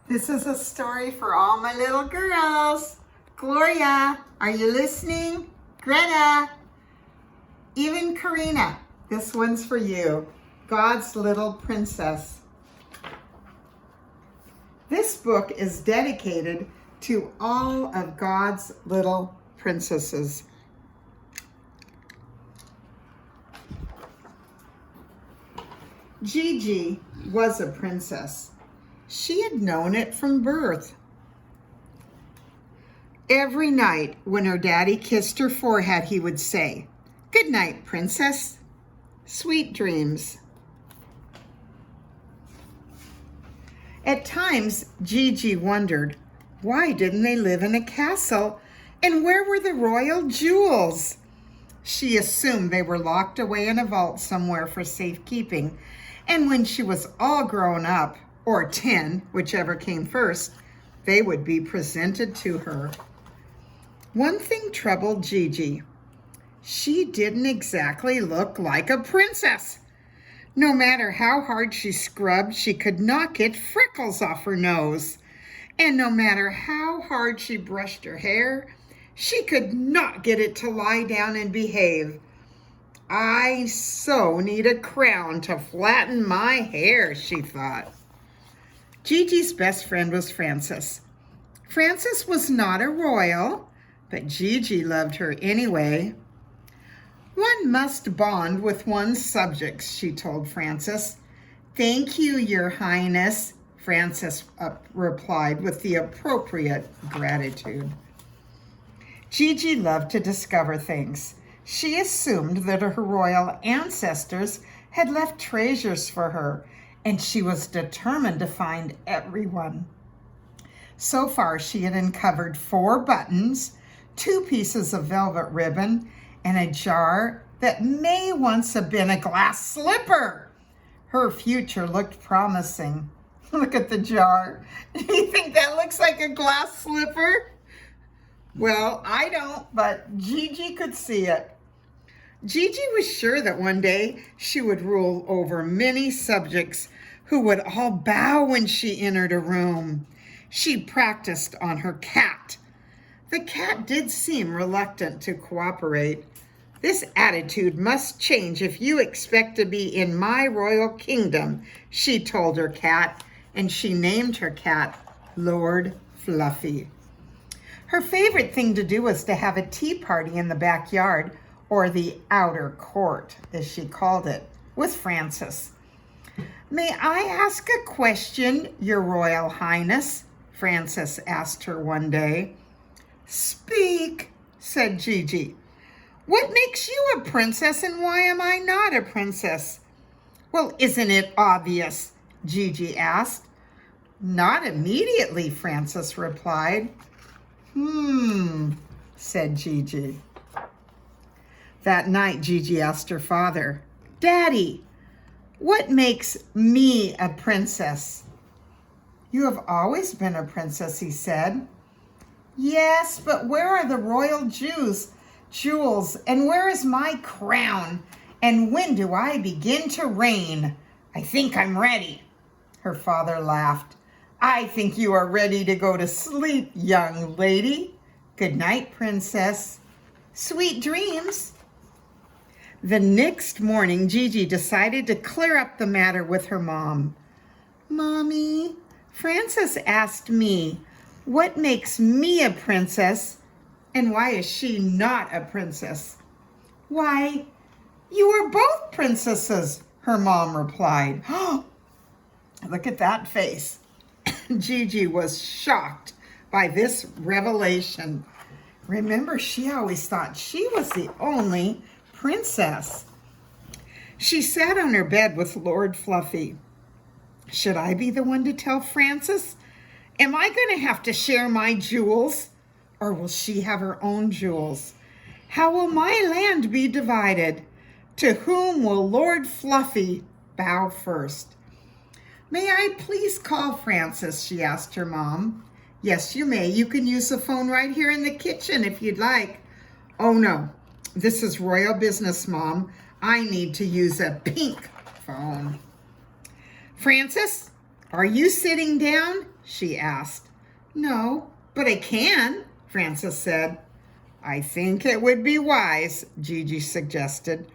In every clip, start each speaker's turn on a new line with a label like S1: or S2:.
S1: This is a story for all my little girls. Gloria, are you listening? Greta, even Karina, this one's for you. God's Little Princess. This book is dedicated to all of God's little princesses. Gigi was a princess. She had known it from birth. Every night when her daddy kissed her forehead, he would say, "Good night, princess. Sweet dreams." At times, Gigi wondered, why didn't they live in a castle, and where were the royal jewels? She assumed they were locked away in a vault somewhere for safekeeping, and when she was all grown up, or 10, whichever came first, they would be presented to her. One thing troubled Gigi. She didn't exactly look like a princess. No matter how hard she scrubbed, she could not get freckles off her nose. And no matter how hard she brushed her hair, she could not get it to lie down and behave. "I so need a crown to flatten my hair," she thought. Gigi's best friend was Frances. Frances was not a royal, but Gigi loved her anyway. "One must bond with one's subjects," she told Frances. "Thank you, Your Highness," Frances replied with the appropriate gratitude. Gigi loved to discover things. She assumed that her royal ancestors had left treasures for her, and she was determined to find everyone. So far, she had uncovered 4 buttons, 2 pieces of velvet ribbon, and a jar that may once have been a glass slipper. Her future looked promising. Look at the jar. Do you think that looks like a glass slipper? Well, I don't, but Gigi could see it. Gigi was sure that one day she would rule over many subjects who would all bow when she entered a room. She practiced on her cat. The cat did seem reluctant to cooperate. "This attitude must change if you expect to be in my royal kingdom," she told her cat, and she named her cat Lord Fluffy. Her favorite thing to do was to have a tea party in the backyard, or the outer court, as she called it, with Frances. "May I ask a question, Your Royal Highness?" Frances asked her one day. "Speak," said Gigi. "What makes you a princess and why am I not a princess?" "Well, isn't it obvious?" Gigi asked. "Not immediately," Frances replied. Said Gigi. That night, Gigi asked her father, "Daddy, what makes me a princess?" "You have always been a princess," he said. "Yes, but where are the royal jewels, and where is my crown? And when do I begin to reign? I think I'm ready." Her father laughed. "I think you are ready to go to sleep, young lady. Good night, princess. Sweet dreams." The next morning, Gigi decided to clear up the matter with her mom. "Mommy, Frances asked me, what makes me a princess, and why is she not a princess?" "Why, you are both princesses," her mom replied. Look at that face. Gigi was shocked by this revelation. Remember, she always thought she was the only princess. She sat on her bed with Lord Fluffy. "Should I be the one to tell Frances? Am I going to have to share my jewels? Or will she have her own jewels? How will my land be divided? To whom will Lord Fluffy bow first?" "May I please call Frances?" she asked her mom. "Yes, you may. You can use the phone right here in the kitchen if you'd like." "Oh, no. This is royal business, Mom. I need to use a pink phone." "Frances, Are you sitting down? She asked. No, but I can, Frances said. I think it would be wise, Gigi suggested.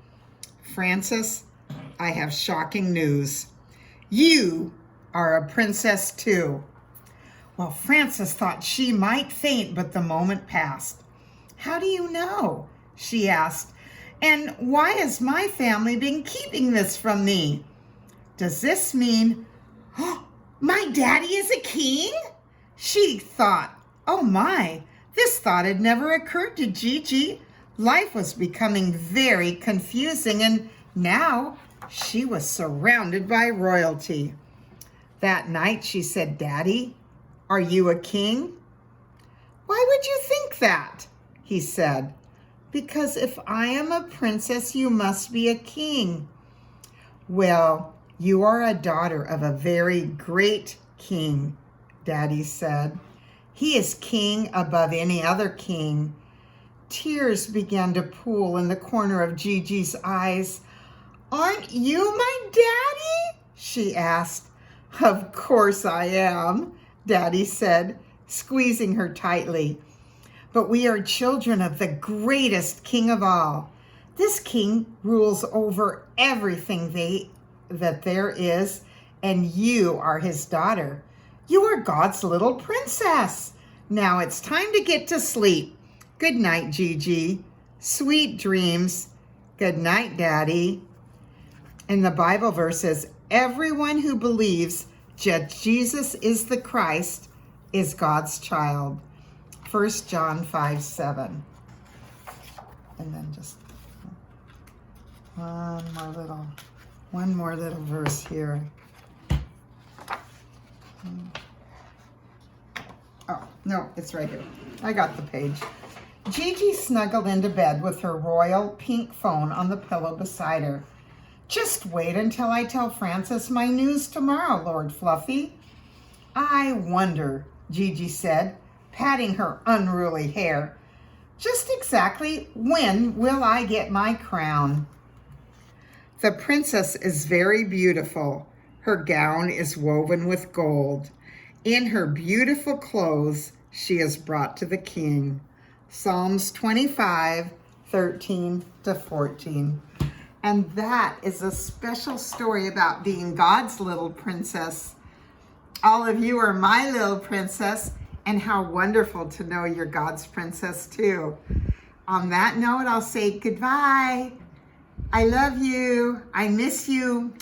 S1: Frances, I have shocking news. You are a princess too. Well, Frances thought she might faint, but the moment passed. How do you know? She asked. And why has my family been keeping this from me? Does this mean, oh, my daddy is a king? She thought, oh my, this thought had never occurred to Gigi. Life was becoming very confusing, and now she was surrounded by royalty. That night she said, Daddy, are you a king? Why would you think that? He said. Because if I am a princess, you must be a king. Well, you are a daughter of a very great king, Daddy said. He is king above any other king. Tears began to pool in the corner of Gigi's eyes. Aren't you my daddy? She asked. Of course I am, Daddy said, squeezing her tightly. But we are children of the greatest king of all. This king rules over everything that there is, and you are his daughter. You are God's little princess. Now it's time to get to sleep. Good night, Gigi. Sweet dreams. Good night, Daddy. And the Bible verse says, everyone who believes that Jesus is the Christ is God's child. 1 John 5:7. And then just one more little verse here. Oh, no, it's right here. I got the page. Gigi snuggled into bed with her royal pink phone on the pillow beside her. Just wait until I tell Frances my news tomorrow, Lord Fluffy. I wonder, Gigi said, patting her unruly hair. Just exactly when will I get my crown? The princess is very beautiful. Her gown is woven with gold. In her beautiful clothes, she is brought to the king. Psalms 25:13-14. And that is a special story about being God's little princess. All of you are my little princess, and how wonderful to know you're God's princess too. On that note, I'll say goodbye. I love you. I miss you.